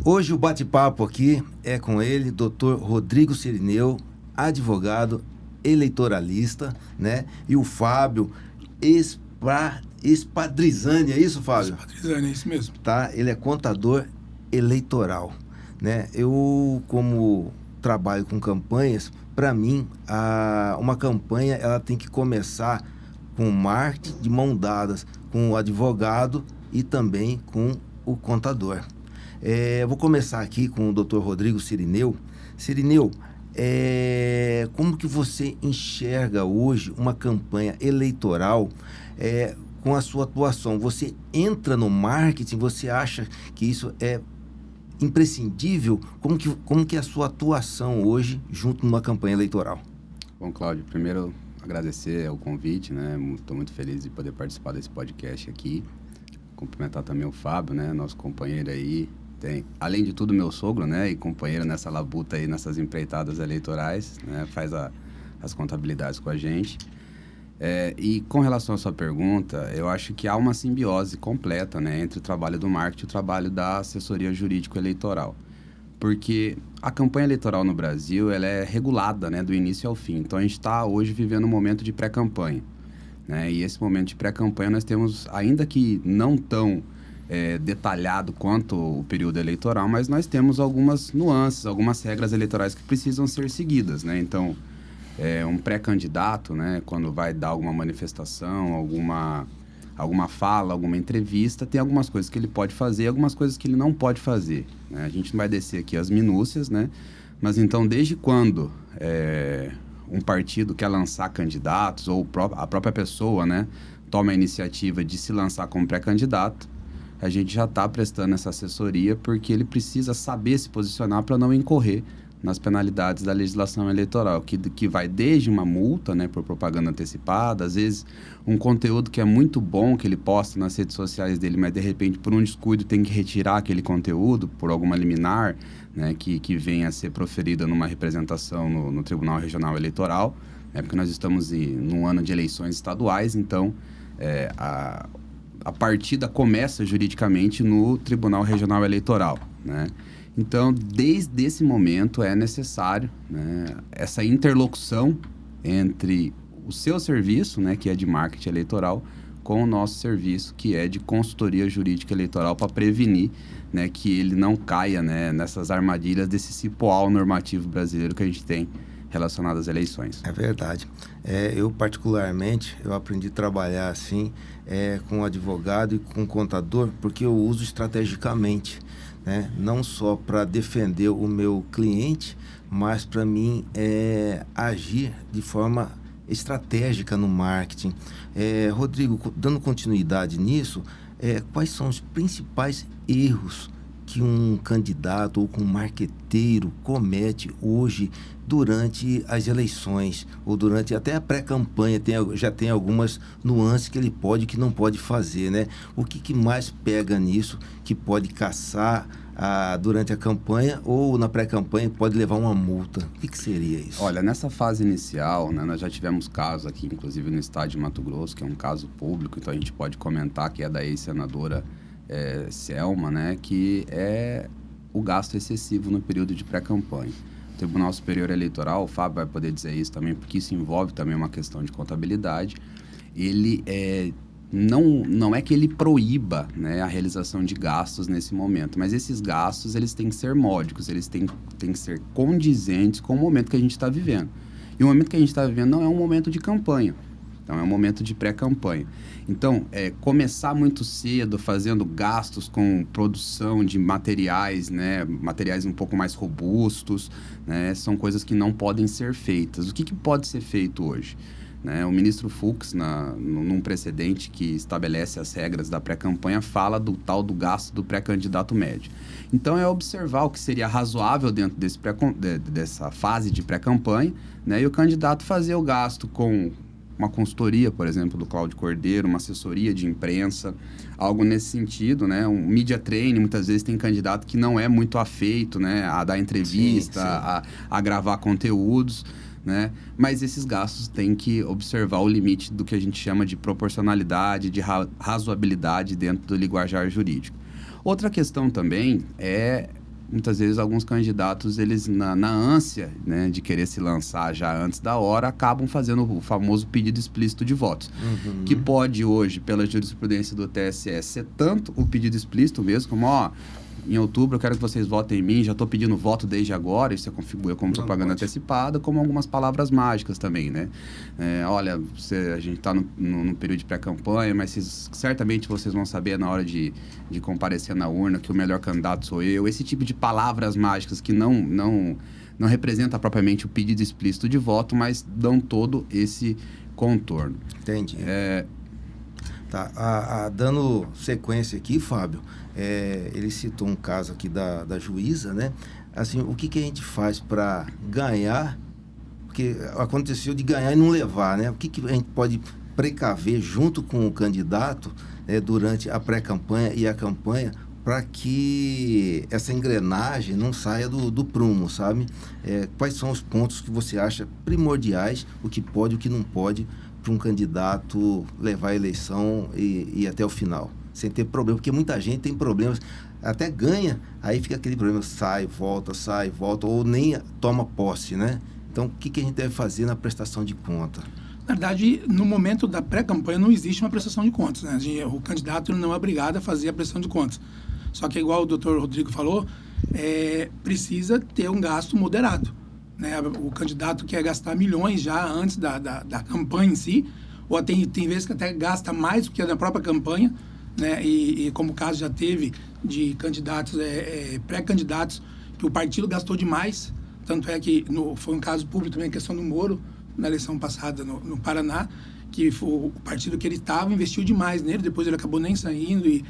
Hoje o bate-papo aqui é com ele, Dr. Rodrigo Cirineu, advogado eleitoralista, né? E o Fábio Espadrizani, é isso, Fábio? Espadrizani, é isso mesmo. Tá? Ele é contador eleitoral, né? Eu, como trabalho com campanhas, para mim, uma campanha ela tem que começar com o marketing de mão dadas com o advogado e também com o contador. Vou começar aqui com o Dr. Rodrigo Cirineu. Cirineu, como que você enxerga hoje uma campanha eleitoral com a sua atuação? Você entra no marketing, você acha que isso é imprescindível? Como que é a sua atuação hoje junto numa campanha eleitoral? Bom, Cláudio, primeiro agradecer o convite, né? Estou muito feliz de poder participar desse podcast aqui. Cumprimentar também o Fábio, né? Nosso companheiro aí. Além de tudo, meu sogro, né? E companheiro nessa labuta aí, nessas empreitadas eleitorais, né? Faz as contabilidades com a gente. E com relação à sua pergunta, eu acho que há uma simbiose completa, né? Entre o trabalho do marketing e o trabalho da assessoria jurídico-eleitoral. Porque a campanha eleitoral no Brasil, ela é regulada, né? Do início ao fim. Então, a gente está hoje vivendo um momento de pré-campanha, né? E esse momento de pré-campanha nós temos, ainda que não tão detalhado quanto o período eleitoral, mas nós temos algumas nuances, algumas regras eleitorais que precisam ser seguidas, né? Então, um pré-candidato, né, quando vai dar alguma manifestação, alguma fala, alguma entrevista, tem algumas coisas que ele pode fazer e algumas coisas que ele não pode fazer, né? A gente não vai descer aqui as minúcias, né? Mas então, desde quando um partido quer lançar candidatos ou a própria pessoa, né, toma a iniciativa de se lançar como pré-candidato, a gente já está prestando essa assessoria porque ele precisa saber se posicionar para não incorrer nas penalidades da legislação eleitoral, que vai desde uma multa, né, por propaganda antecipada, às vezes um conteúdo que é muito bom, que ele posta nas redes sociais dele, mas de repente por um descuido tem que retirar aquele conteúdo por alguma liminar, né, que venha a ser proferida numa representação no Tribunal Regional Eleitoral, né, porque nós estamos num ano de eleições estaduais, então a partida começa juridicamente no Tribunal Regional Eleitoral, né? Então, desde esse momento é necessário, né, essa interlocução entre o seu serviço, né, que é de marketing eleitoral, com o nosso serviço, que é de consultoria jurídica eleitoral, para prevenir, né, que ele não caia, né, nessas armadilhas desse cipoal normativo brasileiro que a gente tem relacionado às eleições. É verdade. Eu, particularmente, eu aprendi a trabalhar assim, com advogado e com contador, porque eu uso estrategicamente, né? Não só para defender o meu cliente, mas para mim agir de forma estratégica no marketing. Rodrigo, dando continuidade nisso, quais são os principais erros que um candidato ou que um marqueteiro comete hoje durante as eleições ou durante até a pré-campanha? Já tem algumas nuances que ele pode e que não pode fazer, né? O que mais pega nisso que pode caçar durante a campanha ou na pré-campanha pode levar uma multa? O que seria isso? Olha, nessa fase inicial, né, nós já tivemos casos aqui, inclusive no estado de Mato Grosso, que é um caso público, então a gente pode comentar, que é da ex-senadora Selma, né, que é o gasto excessivo no período de pré-campanha. O Tribunal Superior Eleitoral, o Fábio vai poder dizer isso também, porque isso envolve também uma questão de contabilidade. Ele não é que ele proíba, né, a realização de gastos nesse momento, mas esses gastos eles têm que ser módicos, eles têm que ser condizentes com o momento que a gente está vivendo. E o momento que a gente está vivendo não é um momento de campanha. Então, é um momento de pré-campanha. Então, começar muito cedo, fazendo gastos com produção de materiais, né, materiais um pouco mais robustos, né, são coisas que não podem ser feitas. O que pode ser feito hoje? Né, o ministro Fux, num precedente que estabelece as regras da pré-campanha, fala do tal do gasto do pré-candidato médio. Então, é observar o que seria razoável dentro dessa fase de pré-campanha, né, e o candidato fazer o gasto com uma consultoria, por exemplo, do Cláudio Cordeiro, uma assessoria de imprensa, algo nesse sentido, né? Um media training, muitas vezes tem candidato que não é muito afeito, né, a dar entrevista, sim. A gravar conteúdos, né? Mas esses gastos têm que observar o limite do que a gente chama de proporcionalidade, de razoabilidade dentro do linguajar jurídico. Outra questão também é muitas vezes alguns candidatos, eles na ânsia, né, de querer se lançar já antes da hora, acabam fazendo o famoso pedido explícito de votos. Que pode hoje, pela jurisprudência do TSE, ser tanto o pedido explícito mesmo, como, em outubro eu quero que vocês votem em mim, já estou pedindo voto desde agora, isso configura como propaganda antecipada, como algumas palavras mágicas também, né? Olha, a gente está no período de pré-campanha, mas certamente vocês vão saber na hora de comparecer na urna que o melhor candidato sou eu. Esse tipo de palavras mágicas que não representa propriamente o pedido explícito de voto, mas dão todo esse contorno. Entendi. Tá, dando sequência aqui, Fábio, ele citou um caso aqui da juíza, né? Assim, o que a gente faz para ganhar? Porque aconteceu de ganhar e não levar, né? O que a gente pode precaver junto com o candidato, durante a pré-campanha e a campanha, para que essa engrenagem não saia do prumo, sabe? Quais são os pontos que você acha primordiais, o que pode e o que não pode, para um candidato levar a eleição e até o final, sem ter problema, porque muita gente tem problemas, até ganha, aí fica aquele problema, sai, volta, ou nem toma posse, né? Então, o que a gente deve fazer na prestação de conta? Na verdade, no momento da pré-campanha não existe uma prestação de contas, né? O candidato não é obrigado a fazer a prestação de contas. Só que, igual o doutor Rodrigo falou, precisa ter um gasto moderado. Né? O candidato quer gastar milhões já antes da campanha em si, ou tem vezes que até gasta mais do que na própria campanha, né? E como o caso já teve de candidatos, pré-candidatos, que o partido gastou demais, tanto é que foi um caso público também, a questão do Moro, na eleição passada no Paraná, que foi o partido que ele estava investiu demais nele, depois ele acabou nem saindo e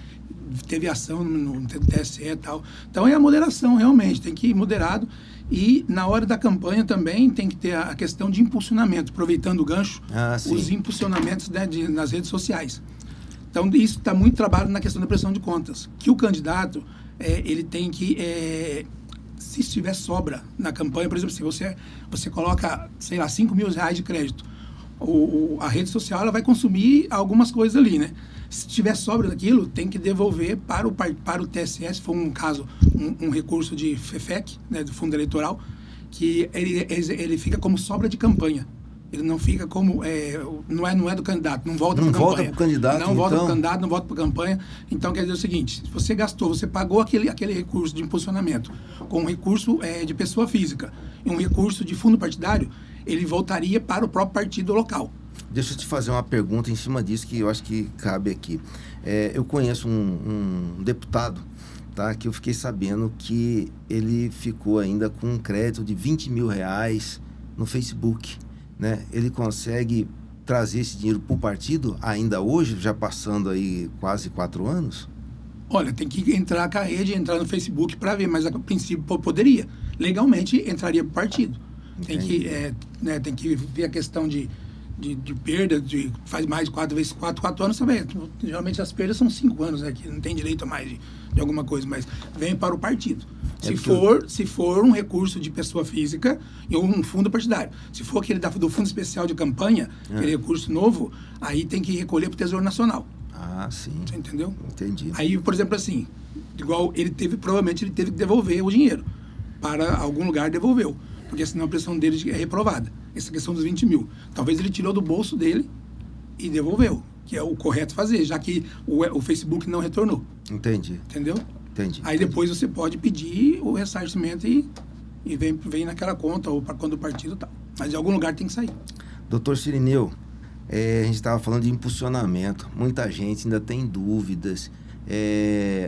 teve ação no TSE e tal. Então é a moderação, realmente, tem que ir moderado. E na hora da campanha também tem que ter a questão de impulsionamento, aproveitando o gancho, os impulsionamentos, né, nas redes sociais. Então isso está muito trabalho na questão da prestação de contas, que o candidato, ele tem que, se tiver sobra na campanha, por exemplo, se você coloca, sei lá, R$5.000 de crédito, a rede social ela vai consumir algumas coisas ali, né? Se tiver sobra daquilo, tem que devolver para o TSE, se for um caso, um recurso de FEFEC, né, do Fundo Eleitoral, que ele fica como sobra de campanha. Ele não fica como... não é do candidato, não volta para a campanha. Não volta para o candidato, Não volta para o candidato, não volta para a campanha. Então, quer dizer o seguinte, se você gastou, você pagou aquele recurso de impulsionamento com um recurso de pessoa física e um recurso de fundo partidário, ele voltaria para o próprio partido local. Deixa eu te fazer uma pergunta em cima disso que eu acho que cabe aqui. Eu conheço um deputado, tá, que eu fiquei sabendo que ele ficou ainda com um crédito de R$20.000 no Facebook, né? Ele consegue trazer esse dinheiro para o partido ainda hoje, já passando aí quase 4 anos? Olha, tem que entrar com a rede, entrar no Facebook para ver, mas a princípio poderia. Legalmente entraria para o partido. Tem que ver a questão de perda, faz mais de 4 vezes 4 anos também. Geralmente as perdas são 5 anos, né? Que não tem direito a mais de alguma coisa, mas vem para o partido. Se for um recurso de pessoa física e um fundo partidário. Se for aquele do Fundo Especial de Campanha, aquele recurso novo, aí tem que recolher para o Tesouro Nacional. Ah, sim. Você entendeu? Entendi. Aí, por exemplo, assim, igual provavelmente ele teve que devolver o dinheiro. Para algum lugar devolveu. Porque senão a pressão dele é reprovada. Essa questão dos 20 mil. Talvez ele tirou do bolso dele e devolveu, que é o correto fazer, já que o Facebook não retornou. Entendi. Entendeu? Entendi. Aí depois você pode pedir o ressarcimento e vem naquela conta ou para quando o partido tá. Mas de algum lugar tem que sair. Doutor Cirineu, a gente estava falando de impulsionamento. Muita gente ainda tem dúvidas.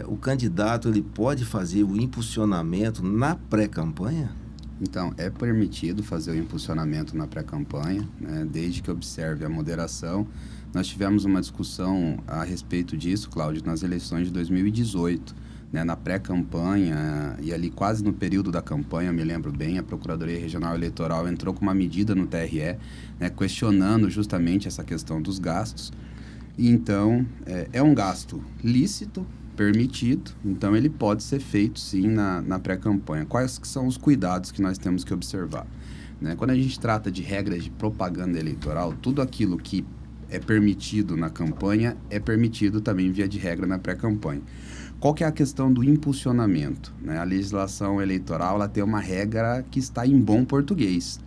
O candidato ele pode fazer o impulsionamento na pré-campanha? Então, é permitido fazer o impulsionamento na pré-campanha, né, desde que observe a moderação. Nós tivemos uma discussão a respeito disso, Cláudio, nas eleições de 2018, né, na pré-campanha e ali quase no período da campanha, me lembro bem, a Procuradoria Regional Eleitoral entrou com uma medida no TRE, né, questionando justamente essa questão dos gastos. E então, é um gasto lícito, permitido, então ele pode ser feito sim na pré-campanha. Quais que são os cuidados que nós temos que observar? Né? Quando a gente trata de regras de propaganda eleitoral, tudo aquilo que é permitido na campanha é permitido também via de regra na pré-campanha. qual que é a questão do impulsionamento, né? A legislação eleitoral, ela tem uma regra que está em bom português.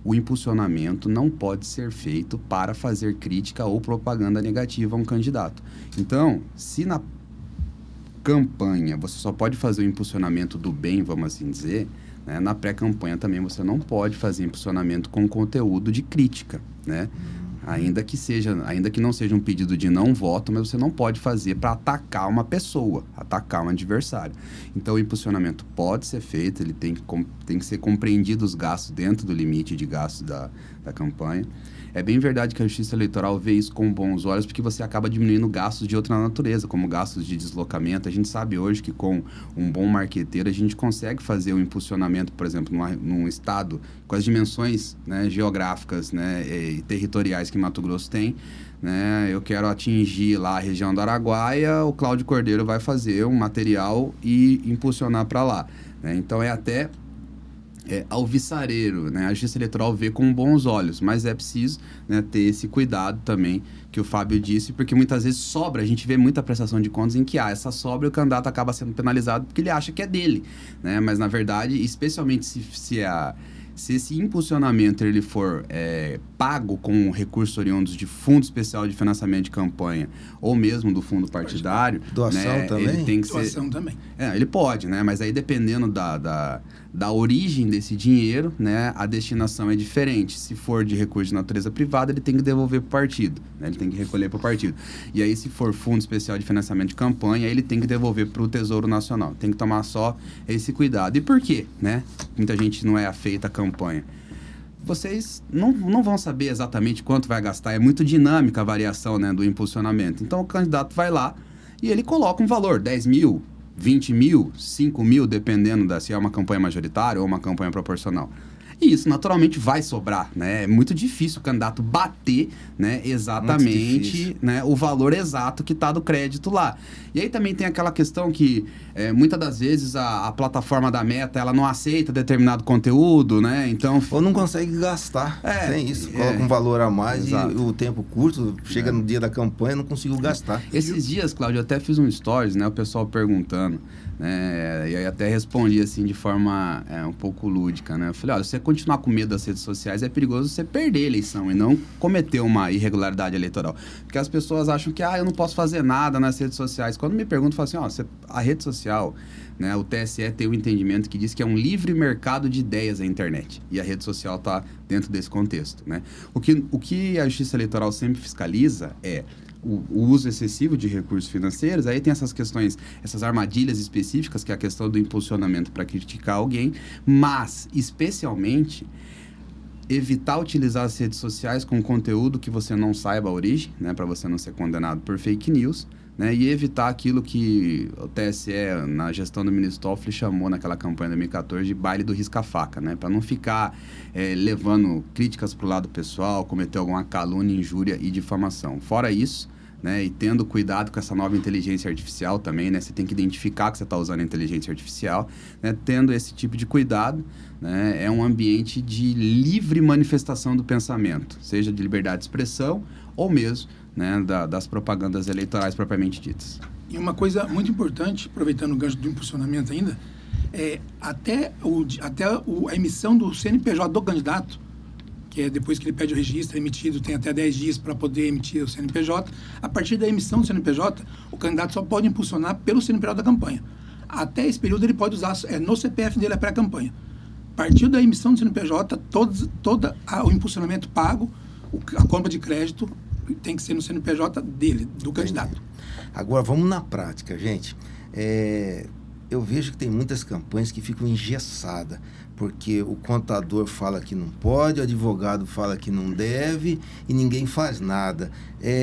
O impulsionamento não pode ser feito para fazer crítica ou propaganda negativa a um candidato. Então, se na campanha você só pode fazer o impulsionamento do bem, vamos assim dizer, né? Na pré-campanha também você não pode fazer impulsionamento com conteúdo de crítica, né? Ainda que não seja um pedido de não voto, mas você não pode fazer para atacar uma pessoa, atacar um adversário. Então, o impulsionamento pode ser feito, ele tem que ser compreendido os gastos dentro do limite de gastos da campanha. É bem verdade que a Justiça Eleitoral vê isso com bons olhos, porque você acaba diminuindo gastos de outra natureza, como gastos de deslocamento. A gente sabe hoje que com um bom marqueteiro a gente consegue fazer o impulsionamento, por exemplo, num estado com as dimensões, né, geográficas, né, e territoriais que Mato Grosso tem, né? Eu quero atingir lá a região do Araguaia, o Cláudio Cordeiro vai fazer um material e impulsionar para lá, né? Então é até alvissareiro, né? A Justiça Eleitoral vê com bons olhos, mas é preciso, né, ter esse cuidado também que o Fábio disse, porque muitas vezes sobra, a gente vê muita prestação de contas em que essa sobra e o candidato acaba sendo penalizado porque ele acha que é dele, né? Mas na verdade, especialmente se esse impulsionamento ele for pago com recursos oriundos de Fundo Especial de Financiamento de Campanha ou mesmo do fundo partidário, doação, né, também? Ele tem que doação também. Ele pode, né? Mas aí dependendo da origem desse dinheiro, né, a destinação é diferente. Se for de recurso de natureza privada, ele tem que devolver para o partido, né? Ele tem que recolher para o partido. E aí, se for Fundo Especial de Financiamento de Campanha, ele tem que devolver para o Tesouro Nacional. Tem que tomar só esse cuidado. E por quê, né? Muita gente não é afeita à campanha. Vocês não vão saber exatamente quanto vai gastar. É muito dinâmica a variação, né, do impulsionamento. Então, o candidato vai lá e ele coloca um valor, 10 mil, 20 mil, 5 mil, dependendo se é uma campanha majoritária ou uma campanha proporcional. E isso, naturalmente, vai sobrar, né? É muito difícil o candidato bater, né, exatamente, né, o valor exato que está do crédito lá. E aí também tem aquela questão que, muitas das vezes, a plataforma da Meta, ela não aceita determinado conteúdo, né? Então... Ou não consegue gastar, tem isso. Coloca um valor a mais e o tempo curto, chega no dia da campanha, não conseguiu gastar. Esses dias, Cláudio, eu até fiz um stories, né, o pessoal perguntando, né, e aí até respondi assim de forma um pouco lúdica, né? Eu falei, olha, se você continuar com medo das redes sociais, é perigoso você perder a eleição e não cometer uma irregularidade eleitoral. Porque as pessoas acham que, eu não posso fazer nada nas redes sociais. Quando me perguntam, eu falo assim, a rede social, né, o TSE tem um entendimento que diz que é um livre mercado de ideias a internet. E a rede social está dentro desse contexto, né? O que a Justiça Eleitoral sempre fiscaliza é o uso excessivo de recursos financeiros. Aí tem essas questões, essas armadilhas específicas, que é a questão do impulsionamento para criticar alguém, mas, especialmente, evitar utilizar as redes sociais com conteúdo que você não saiba a origem, né, para você não ser condenado por fake news, né, e evitar aquilo que o TSE, na gestão do ministro Toffoli, chamou naquela campanha de 2014 de baile do risca-faca, né, para não ficar levando críticas para o lado pessoal, cometer alguma calúnia, injúria e difamação. Fora isso, né, e tendo cuidado com essa nova inteligência artificial também, né, você tem que identificar que você está usando a inteligência artificial, né, tendo esse tipo de cuidado, né, é um ambiente de livre manifestação do pensamento, seja de liberdade de expressão ou mesmo, né, das propagandas eleitorais propriamente ditas. E uma coisa muito importante, aproveitando o gancho do impulsionamento ainda, até a emissão do CNPJ do candidato, que é depois que ele pede o registro, é emitido, tem até 10 dias para poder emitir o CNPJ. A partir da emissão do CNPJ, o candidato só pode impulsionar pelo CNPJ da campanha. Até esse período ele pode usar no CPF dele a pré-campanha. A partir da emissão do CNPJ, todo o impulsionamento pago, a compra de crédito tem que ser no CNPJ dele, do candidato. Agora, vamos na prática, gente. Eu vejo que tem muitas campanhas que ficam engessadas, porque o contador fala que não pode, o advogado fala que não deve e ninguém faz nada.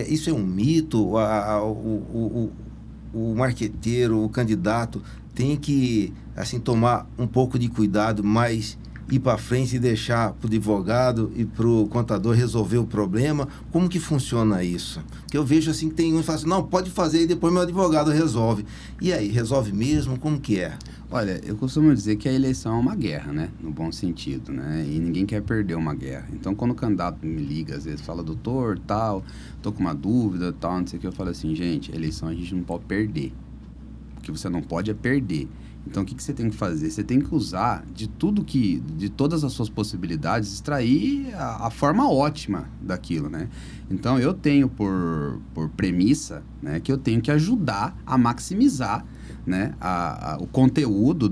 Isso é um mito? O marqueteiro, o candidato tem que assim, tomar um pouco de cuidado, mas ir para frente e deixar para o advogado e para o contador resolver o problema? Como que funciona isso? Porque eu vejo assim que tem um que fala assim, não, pode fazer e depois meu advogado resolve. E aí, resolve mesmo? Como que é? Olha, eu costumo dizer que a eleição é uma guerra, né? No bom sentido, né? E ninguém quer perder uma guerra. Então, quando o candidato me liga, às vezes fala, doutor, tal, tô com uma dúvida, tal, não sei o que, eu falo assim, gente, eleição a gente não pode perder. que você não pode é perder. Então, o que você tem que fazer? Você tem que usar de todas as suas possibilidades, extrair a forma ótima daquilo, né? Então, eu tenho por premissa, né, que eu tenho que ajudar a maximizar, né, o conteúdo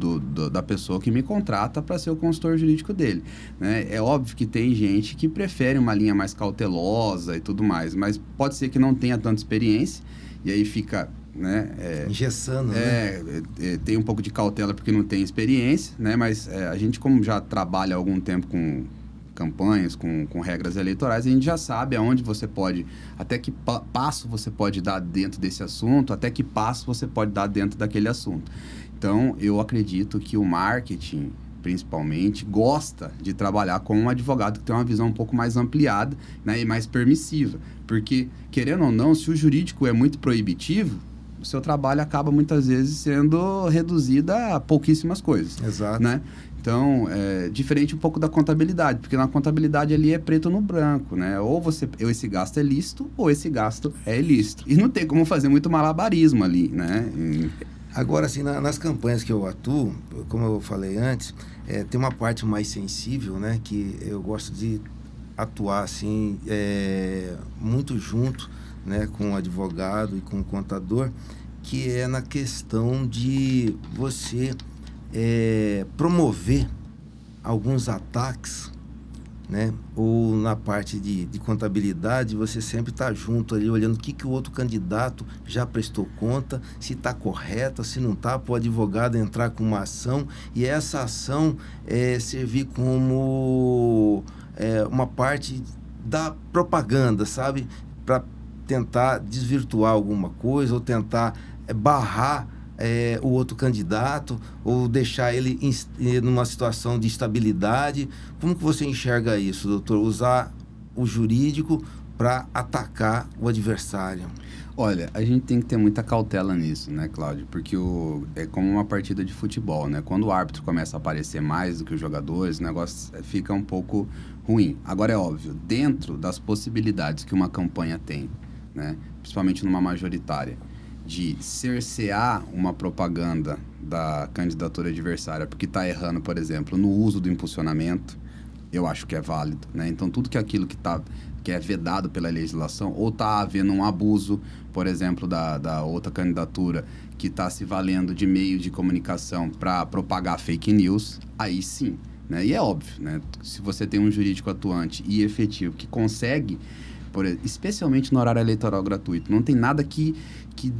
da pessoa que me contrata para ser o consultor jurídico dele, né? É óbvio que tem gente que prefere uma linha mais cautelosa e tudo mais, mas pode ser que não tenha tanta experiência e aí fica... né? Engessando, né? Tem um pouco de cautela porque não tem experiência, né? Mas a gente, como já trabalha há algum tempo com campanhas, com regras eleitorais, a gente já sabe aonde você pode, até que passo você pode dar dentro desse assunto, até que passo você pode dar dentro daquele assunto. Então, eu acredito que o marketing, principalmente, gosta de trabalhar com um advogado que tem uma visão um pouco mais ampliada, né, e mais permissiva. Porque, querendo ou não, se o jurídico é muito proibitivo, o seu trabalho acaba muitas vezes sendo reduzido a pouquíssimas coisas. Exato. Né? Então, diferente um pouco da contabilidade, porque na contabilidade ali é preto no branco, né? Ou esse gasto é lícito, ou esse gasto é ilícito. E não tem como fazer muito malabarismo ali, né? Agora, assim, nas campanhas que eu atuo, como eu falei antes, tem uma parte mais sensível, né? Que eu gosto de atuar, assim, muito junto, né, com o advogado e com o contador, que é na questão de você promover alguns ataques, né, ou na parte de contabilidade, você sempre está junto ali, olhando o que o outro candidato já prestou conta, se está correta, se não está, para o advogado entrar com uma ação, e essa ação servir como uma parte da propaganda, sabe, para tentar desvirtuar alguma coisa ou tentar barrar o outro candidato ou deixar ele numa situação de instabilidade. Como que você enxerga isso, doutor? Usar o jurídico para atacar o adversário? Olha, a gente tem que ter muita cautela nisso, né, Cláudio? Porque é como uma partida de futebol, né? Quando o árbitro começa a aparecer mais do que os jogadores, o negócio fica um pouco ruim. Agora, é óbvio, dentro das possibilidades que uma campanha tem, né, principalmente numa majoritária, de cercear uma propaganda da candidatura adversária porque está errando, por exemplo, no uso do impulsionamento, eu acho que é válido, né? Então, tudo aquilo que é vedado pela legislação, ou está havendo um abuso, por exemplo, da outra candidatura que está se valendo de meio de comunicação para propagar fake news, aí sim, né? E é óbvio, né? Se você tem um jurídico atuante e efetivo que consegue, especialmente no horário eleitoral gratuito, não tem nada que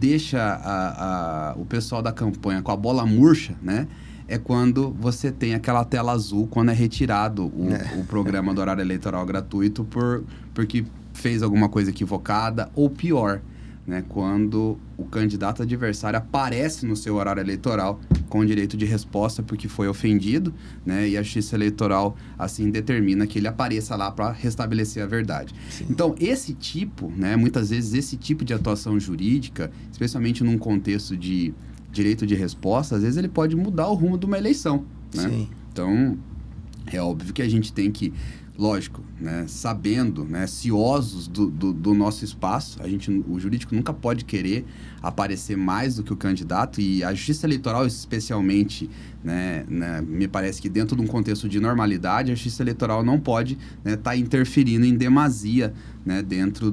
deixa o pessoal da campanha com a bola murcha, né? É quando você tem aquela tela azul, quando é retirado o programa do horário eleitoral gratuito porque fez alguma coisa equivocada, ou pior, né, quando o candidato adversário aparece no seu horário eleitoral com direito de resposta porque foi ofendido, né, e a Justiça Eleitoral assim determina que ele apareça lá para restabelecer a verdade. Sim. Então, esse tipo, né, muitas vezes esse tipo de atuação jurídica, especialmente num contexto de direito de resposta, às vezes ele pode mudar o rumo de uma eleição, né? Sim. Então, é óbvio que a gente tem que, lógico, né, sabendo, né, ciosos do nosso espaço, o jurídico nunca pode querer aparecer mais do que o candidato, e a Justiça Eleitoral, especialmente, né, me parece que dentro de um contexto de normalidade, a Justiça Eleitoral não pode estar interferindo em demasia, né, dentro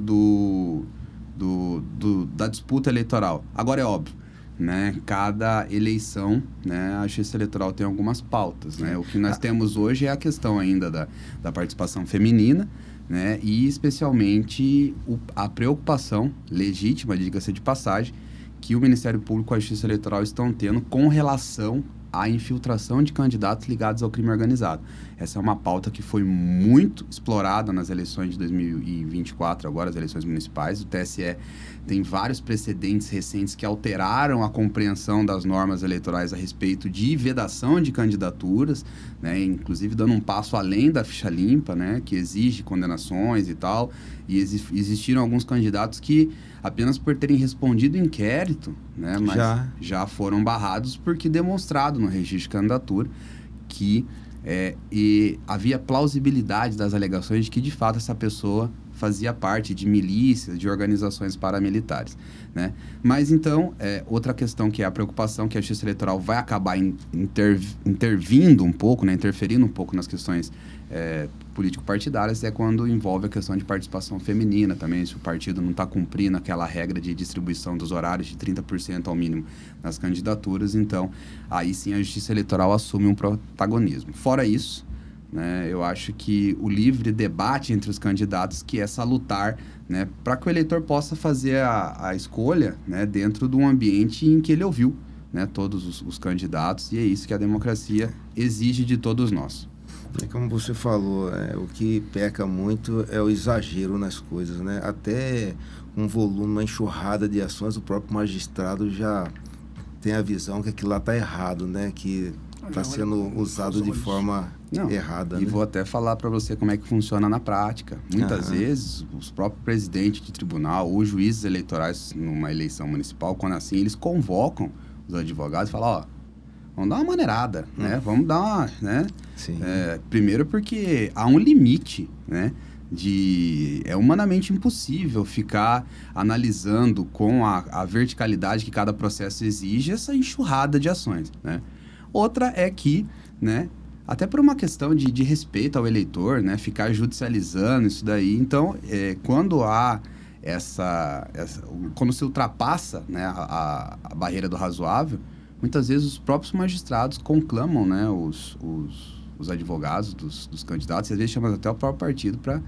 da disputa eleitoral. Agora, é óbvio, né, cada eleição, né, a Justiça Eleitoral tem algumas pautas, né? O que nós temos hoje é a questão ainda da participação feminina, né, e especialmente a preocupação legítima, diga-se de passagem, que o Ministério Público e a Justiça Eleitoral estão tendo com relação à infiltração de candidatos ligados ao crime organizado. Essa é uma pauta que foi muito explorada nas eleições de 2024, agora as eleições municipais. O TSE tem vários precedentes recentes que alteraram a compreensão das normas eleitorais a respeito de vedação de candidaturas, né, inclusive dando um passo além da ficha limpa, né, que exige condenações e tal. E existiram alguns candidatos que, apenas por terem respondido inquérito, né, mas já foram barrados porque demonstrado no registro de candidatura que havia plausibilidade das alegações de que, de fato, essa pessoa fazia parte de milícias, de organizações paramilitares, né? Mas então, outra questão que é a preocupação que a Justiça Eleitoral vai acabar intervindo um pouco, né? Interferindo um pouco nas questões político-partidárias, é quando envolve a questão de participação feminina também, se o partido não está cumprindo aquela regra de distribuição dos horários de 30% ao mínimo nas candidaturas, então aí sim a Justiça Eleitoral assume um protagonismo. Fora isso, né, eu acho que o livre debate entre os candidatos que é salutar, né, para que o eleitor possa fazer a escolha, né, dentro de um ambiente em que ele ouviu, né, todos os candidatos, e é isso que a democracia exige de todos nós. Como você falou, o que peca muito é o exagero nas coisas, né? Até um volume, uma enxurrada de ações, o próprio magistrado já tem a visão que aquilo lá está errado, né? Que está sendo usado de forma errada. E né? vou até falar para você como é que funciona na prática. Muitas vezes, os próprios presidentes de tribunal ou juízes eleitorais numa eleição municipal, quando assim, eles convocam os advogados e falam, ó, vamos dar uma maneirada, né? Vamos dar uma, né? Sim. Primeiro porque há um limite, né? É humanamente impossível ficar analisando com a verticalidade que cada processo exige essa enxurrada de ações, né? Outra é que, né? Até por uma questão de respeito ao eleitor, né? Ficar judicializando isso daí. Então, quando há quando se ultrapassa, né, a barreira do razoável, muitas vezes os próprios magistrados conclamam, né, os advogados dos candidatos, e às vezes chamam até o próprio partido para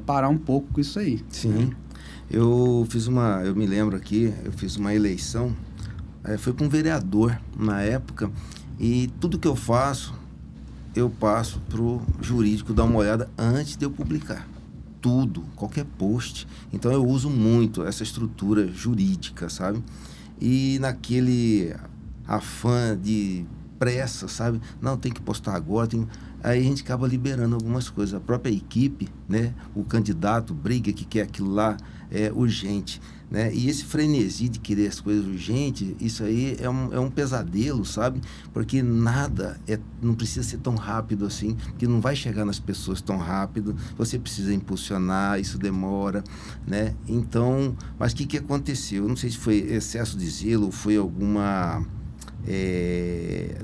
parar um pouco com isso aí. Sim. Eu me lembro aqui, eu fiz uma eleição, foi com um vereador na época, e tudo que eu faço, eu passo pro jurídico dar uma olhada antes de eu publicar. Tudo, qualquer post. Então eu uso muito essa estrutura jurídica, sabe? E naquele afã de pressa, sabe? Não, tem que postar agora, aí a gente acaba liberando algumas coisas. A própria equipe, né? O candidato briga que quer aquilo lá urgente, né? E esse frenesi de querer as coisas urgentes, isso aí é um pesadelo, sabe? Porque nada não precisa ser tão rápido assim, porque não vai chegar nas pessoas tão rápido, você precisa impulsionar, isso demora, né? Então, mas o que aconteceu? Eu não sei se foi excesso de zelo, ou foi alguma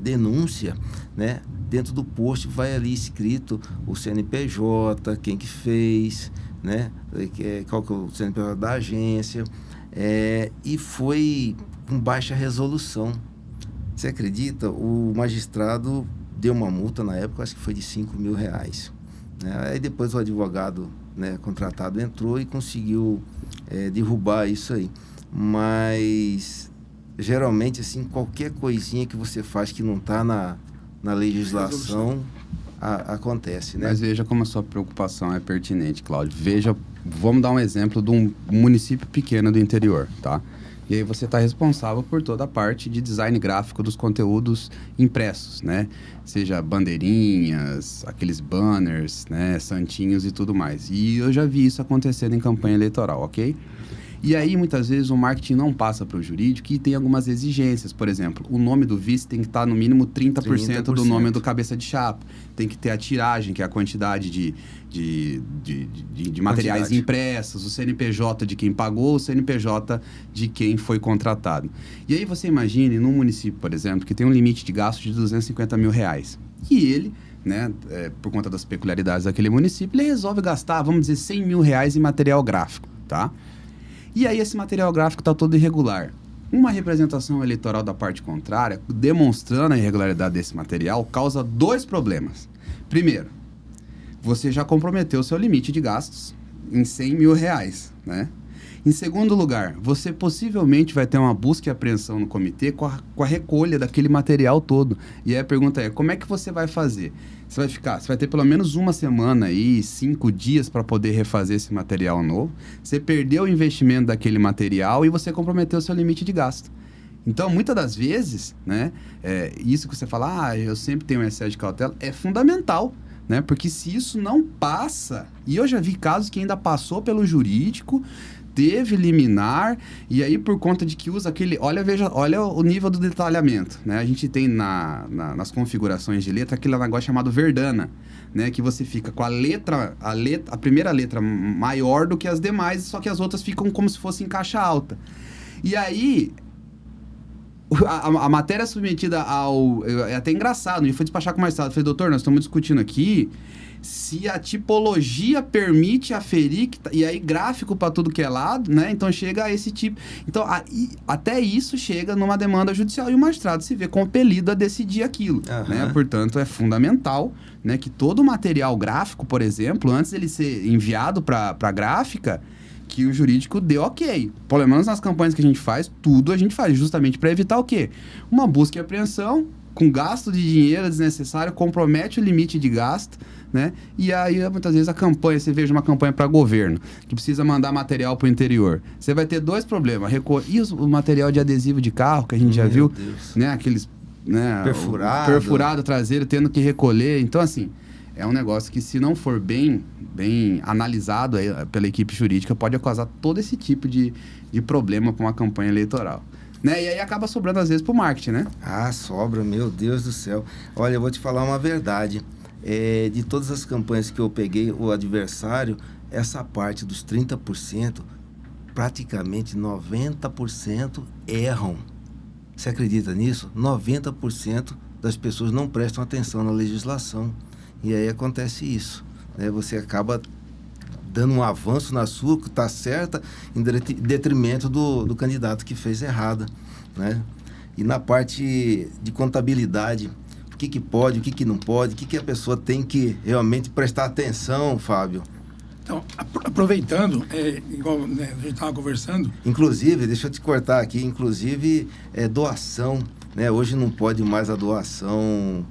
denúncia, né? Dentro do post vai ali escrito o CNPJ, quem que fez, né? Qual que é o CNPJ da agência, e foi com baixa resolução. Você acredita? O magistrado deu uma multa na época, acho que foi de R$5.000, né? Aí depois o advogado, né, contratado entrou e conseguiu derrubar isso aí. Mas geralmente, assim, qualquer coisinha que você faz que não está na legislação acontece, né? Mas veja como a sua preocupação é pertinente, Cláudio. Vamos dar um exemplo de um município pequeno do interior, tá? E aí você está responsável por toda a parte de design gráfico dos conteúdos impressos, né? Seja bandeirinhas, aqueles banners, né? Santinhos e tudo mais. E eu já vi isso acontecendo em campanha eleitoral, ok? E aí, muitas vezes, o marketing não passa para o jurídico e tem algumas exigências. Por exemplo, o nome do vice tem que estar no mínimo 30% do nome do cabeça de chapa. Tem que ter a tiragem, que é a quantidade de materiais impressos, o CNPJ de quem pagou, o CNPJ de quem foi contratado. E aí você imagine, num município, por exemplo, que tem um limite de gasto de R$250 mil. E ele, né, por conta das peculiaridades daquele município, ele resolve gastar, vamos dizer, R$100 mil em material gráfico, tá? E aí esse material gráfico está todo irregular. Uma representação eleitoral da parte contrária, demonstrando a irregularidade desse material, causa dois problemas. Primeiro, você já comprometeu o seu limite de gastos em R$100 mil, né? Em segundo lugar, você possivelmente vai ter uma busca e apreensão no comitê com a recolha daquele material todo. E aí a pergunta é, como é que você vai fazer? Você vai ter pelo menos uma semana aí, 5 dias para poder refazer esse material novo. Você perdeu o investimento daquele material e você comprometeu o seu limite de gasto. Então, muitas das vezes, né, isso que você fala, eu sempre tenho um excesso de cautela, é fundamental, né? Porque se isso não passa, e eu já vi casos que ainda passou pelo jurídico, teve liminar, e aí por conta de que usa aquele... Olha o nível do detalhamento, né? A gente tem nas configurações de letra aquele negócio chamado Verdana, né? Que você fica com a primeira letra maior do que as demais, só que as outras ficam como se fosse em caixa alta. E aí... A matéria submetida ao... É até engraçado, eu fui despachar com o Marcelo. Eu falei, doutor, nós estamos discutindo aqui se a tipologia permite aferir, e aí gráfico para tudo que é lado, né? Então chega a esse tipo... Então, até isso chega numa demanda judicial e o magistrado se vê compelido a decidir aquilo, né? Portanto, é fundamental, né, que todo o material gráfico, por exemplo, antes dele ser enviado para a gráfica, que o jurídico dê ok. Pelo menos nas campanhas que a gente faz, tudo a gente faz justamente para evitar o quê? Uma busca e apreensão com gasto de dinheiro desnecessário, compromete o limite de gasto, né? E aí, muitas vezes, a campanha, você veja uma campanha para governo, que precisa mandar material para o interior. Você vai ter dois problemas. E o material de adesivo de carro, que a gente já viu, né? Aqueles... Né? Perfurado traseiro, tendo que recolher. Então, assim... É um negócio que, se não for bem analisado aí pela equipe jurídica, pode causar todo esse tipo de problema para uma campanha eleitoral. Né? E aí acaba sobrando, às vezes, para o marketing, né? Sobra, meu Deus do céu. Olha, eu vou te falar uma verdade. De todas as campanhas que eu peguei, o adversário, essa parte dos 30%, praticamente 90% erram. Você acredita nisso? 90% das pessoas não prestam atenção na legislação. E aí acontece isso, né? Você acaba dando um avanço na sua, que está certa, em detrimento do candidato que fez errada, né? E na parte de contabilidade, o que pode, o que não pode, o que a pessoa tem que realmente prestar atenção, Fábio? Então, aproveitando, igual, né, a gente estava conversando... Inclusive, deixa eu te cortar aqui, doação, né? Hoje não pode mais a doação...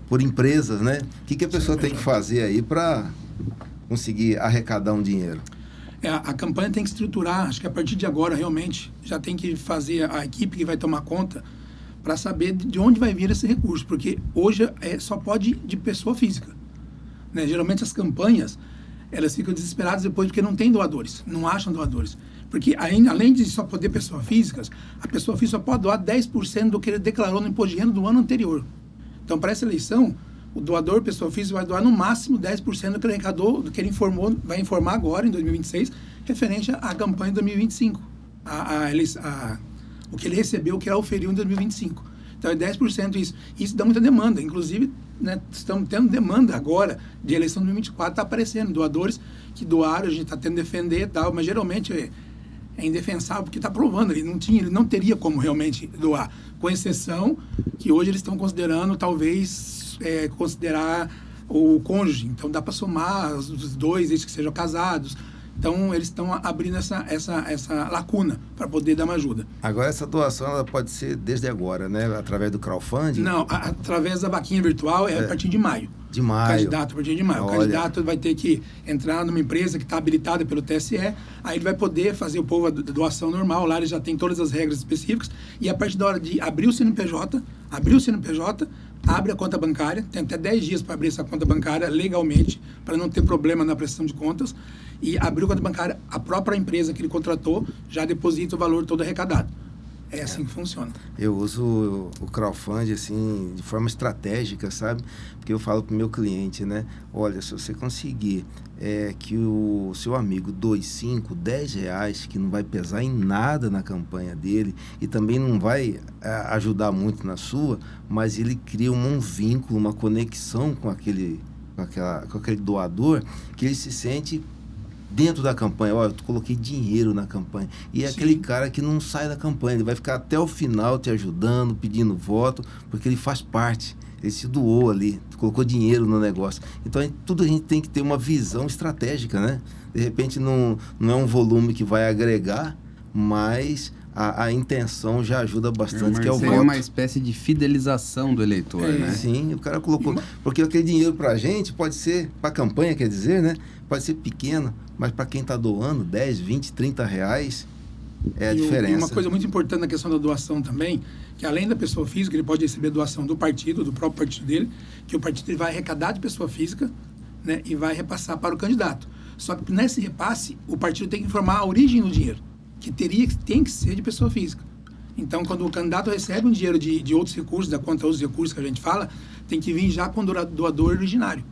por empresas, né? O que a pessoa tem que fazer aí para conseguir arrecadar um dinheiro? A campanha tem que estruturar, acho que a partir de agora, realmente, já tem que fazer a equipe que vai tomar conta para saber de onde vai vir esse recurso, porque hoje só pode de pessoa física, né? Geralmente as campanhas, elas ficam desesperadas depois porque não tem doadores, não acham doadores. Porque além de só poder pessoa físicas, a pessoa física só pode doar 10% do que ele declarou no imposto de renda do ano anterior. Então, para essa eleição, o doador, pessoa física, vai doar no máximo 10% do que ele arrecadou, do que ele informou, vai informar agora, em 2026, referente à campanha de 2025. O que ele recebeu, que ela oferiu em 2025. Então, é 10% isso. Isso dá muita demanda. Inclusive, né, estamos tendo demanda agora de eleição de 2024, está aparecendo doadores que doaram, a gente está tendo que defender e tal, mas geralmente é indefensável, porque está provando, ele não teria como realmente doar, com exceção que hoje eles estão considerando, talvez, considerar o cônjuge. Então, dá para somar os dois, esses que sejam casados. Então, eles estão abrindo essa lacuna para poder dar uma ajuda. Agora, essa doação ela pode ser desde agora, né? Através do crowdfunding? Não, através da vaquinha virtual a partir de maio. De maio. Candidato a partir de maio. Olha. O candidato vai ter que entrar numa empresa que está habilitada pelo TSE, aí ele vai poder fazer o povo a doação normal, lá ele já tem todas as regras específicas, e a partir da hora de abrir o CNPJ, abre a conta bancária, tem até 10 dias para abrir essa conta bancária legalmente, para não ter problema na prestação de contas, e abriu a conta bancária, a própria empresa que ele contratou já deposita o valor todo arrecadado. É assim que funciona. Eu uso o crowdfunding, assim, de forma estratégica, sabe? Porque eu falo para o meu cliente, né? Olha, se você conseguir que o seu amigo doe 5, 10 reais, que não vai pesar em nada na campanha dele e também não vai ajudar muito na sua, mas ele cria um vínculo, uma conexão com aquele doador, que ele se sente dentro da campanha. Olha, eu coloquei dinheiro na campanha. E é aquele cara que não sai da campanha, ele vai ficar até o final te ajudando, pedindo voto, porque ele faz parte, ele se doou ali, colocou dinheiro no negócio. Então, tudo a gente tem que ter uma visão estratégica, né? De repente, não é um volume que vai agregar, mas a intenção já ajuda bastante, que é o voto. É uma espécie de fidelização do eleitor, né? Sim, o cara colocou... Porque aquele dinheiro pra gente pode ser, pra campanha, quer dizer, né? Pode ser pequeno, mas para quem está doando 10, 20, 30 reais, é a diferença. E uma coisa muito importante na questão da doação também, que além da pessoa física, ele pode receber doação do partido, do próprio partido dele, que o partido ele vai arrecadar de pessoa física, né, e vai repassar para o candidato. Só que nesse repasse, o partido tem que informar a origem do dinheiro, que tem que ser de pessoa física. Então, quando o candidato recebe um dinheiro de outros recursos, da conta outros recursos que a gente fala, tem que vir já com o doador originário.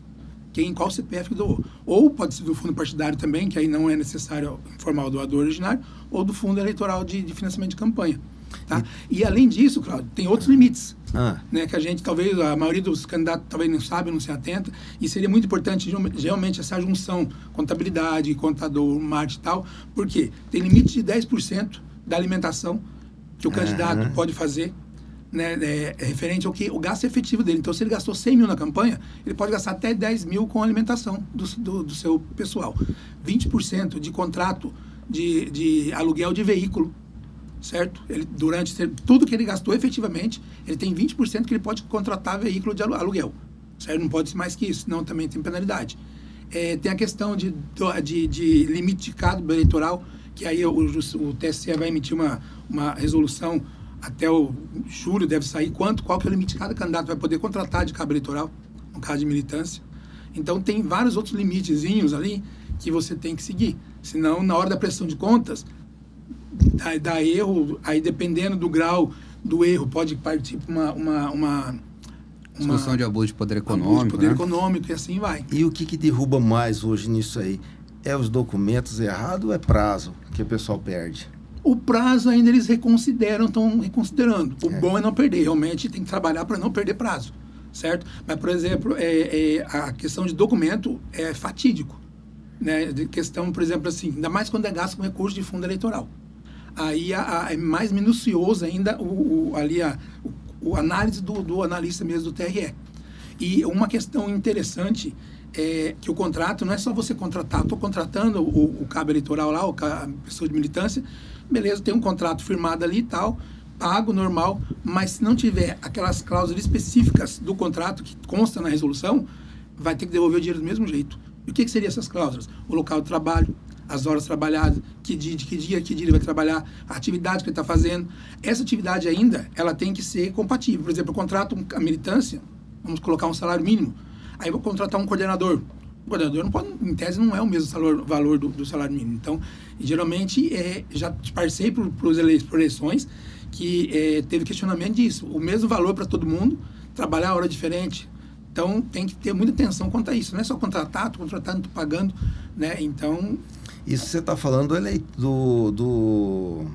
Qual CPF que doou. Ou pode ser do fundo partidário também, que aí não é necessário informar o doador originário, ou do fundo eleitoral de financiamento de campanha. Tá? E além disso, Cláudio, tem outros limites, né, que a gente, talvez, a maioria dos candidatos talvez não sabe, não se atenta, e seria muito importante, realmente, essa junção, contabilidade, contador, marketing e tal, porque tem limite de 10% da alimentação que o candidato pode fazer, né, referente ao que o gasto efetivo dele. Então, se ele gastou 100 mil na campanha, ele pode gastar até 10 mil com alimentação do seu pessoal. 20% de contrato de aluguel de veículo, certo? Ele, durante tudo que ele gastou efetivamente, ele tem 20% que ele pode contratar veículo de aluguel, certo? Não pode ser mais que isso, senão também tem penalidade. Tem a questão de limite de cabo eleitoral, que aí o TSE vai emitir uma resolução até o julho, deve sair qual que é o limite que cada candidato vai poder contratar de cabo eleitoral, no caso de militância. Então, tem vários outros limitezinhos ali que você tem que seguir. Senão, na hora da prestação de contas, dá erro, aí dependendo do grau do erro, pode partir para uma discussão de abuso de poder econômico. Abuso de poder econômico, e assim vai. E o que derruba mais hoje nisso aí? É os documentos errados ou é prazo que o pessoal perde? O prazo ainda eles estão reconsiderando. O bom é não perder, realmente tem que trabalhar para não perder prazo, certo? Mas, por exemplo, a questão de documento é fatídico, né? De questão, por exemplo, assim, ainda mais quando é gasto com recurso de fundo eleitoral. Aí é mais minucioso ainda o análise do analista mesmo do TRE. E uma questão interessante é que o contrato não é só você contratar. Estou contratando o cabo eleitoral lá, a pessoa de militância, beleza, tem um contrato firmado ali e tal, pago, normal, mas se não tiver aquelas cláusulas específicas do contrato que consta na resolução, vai ter que devolver o dinheiro do mesmo jeito. E o que seriam essas cláusulas? O local de trabalho, as horas trabalhadas, que dia ele vai trabalhar, a atividade que ele está fazendo. Essa atividade ainda, ela tem que ser compatível. Por exemplo, eu contrato a militância, vamos colocar um salário mínimo, aí eu vou contratar um coordenador. O coordenador não pode, em tese, não é o mesmo valor do salário mínimo. Então, geralmente, já passei por eleições que teve questionamento disso. O mesmo valor para todo mundo, trabalhar a hora diferente. Então, tem que ter muita atenção quanto a isso. Não é só contratar, estou contratando, estou pagando, né? Então... Isso você está falando do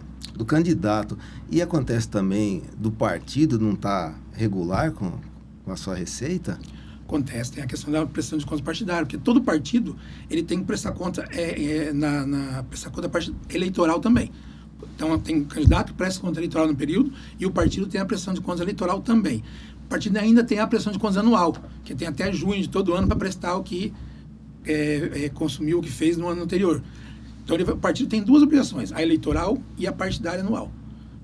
candidato. E acontece também do partido não estar regular com a sua receita? Acontece, tem a questão da prestação de contas partidária, porque todo partido ele tem que prestar conta prestar conta eleitoral também. Então, tem candidato que presta conta eleitoral no período e o partido tem a prestação de contas eleitoral também. O partido ainda tem a prestação de contas anual, que tem até junho de todo ano para prestar o que consumiu, o que fez no ano anterior. Então, o partido tem duas obrigações, a eleitoral e a partidária anual.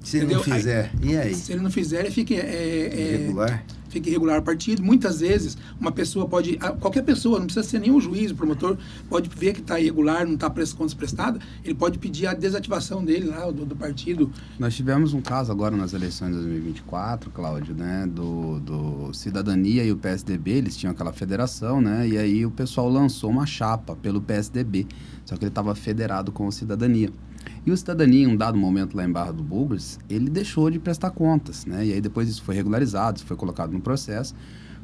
Se ele não fizer, e aí? Se ele não fizer, ele fica irregular? Fica irregular o partido. Muitas vezes, uma pessoa pode... Qualquer pessoa, não precisa ser nem o juiz, o promotor, pode ver que está irregular, não está contas prestadas, ele pode pedir a desativação dele lá, do partido. Nós tivemos um caso agora nas eleições de 2024, Cláudio, né, do Cidadania e o PSDB, eles tinham aquela federação, né, e aí o pessoal lançou uma chapa pelo PSDB, só que ele estava federado com o Cidadania. E o Cidadania, em um dado momento lá em Barra do Bugres, ele deixou de prestar contas, né? E aí depois isso foi regularizado, isso foi colocado no processo.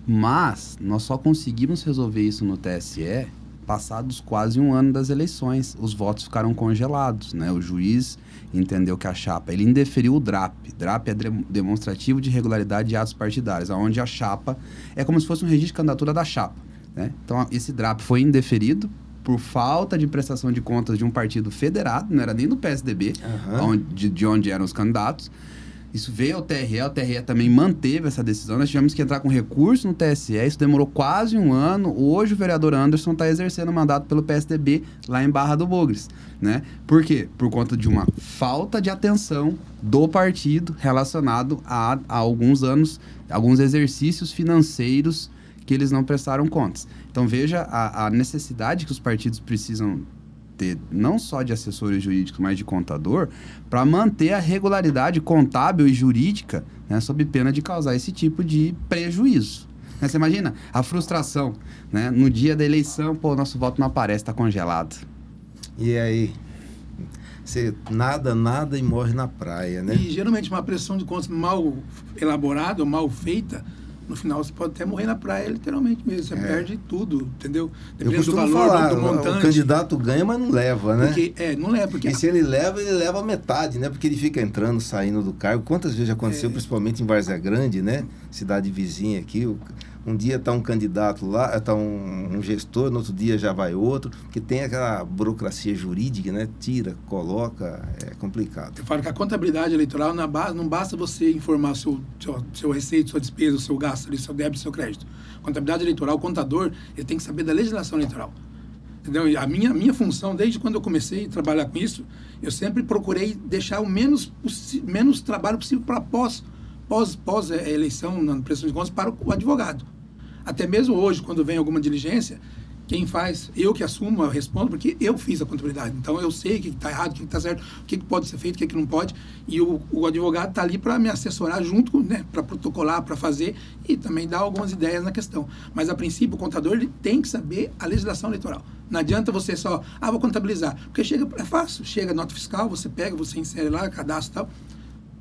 Mas nós só conseguimos resolver isso no TSE passados quase um ano das eleições. Os votos ficaram congelados, né? O juiz entendeu que a chapa... Ele indeferiu o DRAP. DRAP é demonstrativo de irregularidade de atos partidários, onde a chapa é como se fosse um registro de candidatura da chapa, né? Então, esse DRAP foi indeferido por falta de prestação de contas de um partido federado, não era nem do PSDB, de onde eram os candidatos. Isso veio ao TRE, o TRE também manteve essa decisão, nós tivemos que entrar com recurso no TSE, isso demorou quase um ano. Hoje o vereador Anderson está exercendo o mandato pelo PSDB lá em Barra do Bugres, né? Por quê? Por conta de uma falta de atenção do partido relacionado a alguns anos, alguns exercícios financeiros que eles não prestaram contas. Então, veja a necessidade que os partidos precisam ter, não só de assessores jurídicos, mas de contador, para manter a regularidade contábil e jurídica, né, sob pena de causar esse tipo de prejuízo. Né? Você imagina a frustração, né? No dia da eleição, pô, nosso voto não aparece, tá congelado. E aí? Você nada e morre na praia, né? E geralmente uma prestação de contas mal elaborada ou mal feita, no final você pode até morrer na praia, literalmente mesmo. Você perde tudo, entendeu? Eu Dependendo do costumo valor, falar, do montante. o candidato ganha, mas não leva, né? Não leva. Porque E se ele leva metade, né? Porque ele fica entrando, saindo do cargo. Quantas vezes já aconteceu, principalmente em Várzea Grande, né? Cidade vizinha aqui. Um dia está um candidato lá, está um gestor, no outro dia já vai outro, porque tem aquela burocracia jurídica, né? Tira, coloca, é complicado. Eu falo que a contabilidade eleitoral não basta você informar seu receita, sua despesa, o seu gasto, ali, seu débito, seu crédito. Contabilidade eleitoral, o contador, ele tem que saber da legislação eleitoral. Entendeu? E a minha função, desde quando eu comecei a trabalhar com isso, eu sempre procurei deixar o menos trabalho possível para pós eleição, na prestação de contas, para o advogado. Até mesmo hoje, quando vem alguma diligência, quem faz, eu que assumo, eu respondo, porque eu fiz a contabilidade. Então, eu sei o que está errado, o que está certo, o que pode ser feito, o que não pode. E o advogado está ali para me assessorar junto, né, para protocolar, para fazer e também dar algumas ideias na questão. Mas, a princípio, o contador ele tem que saber a legislação eleitoral. Não adianta você só, vou contabilizar. Porque é fácil, chega a nota fiscal, você pega, você insere lá, cadastro e tal.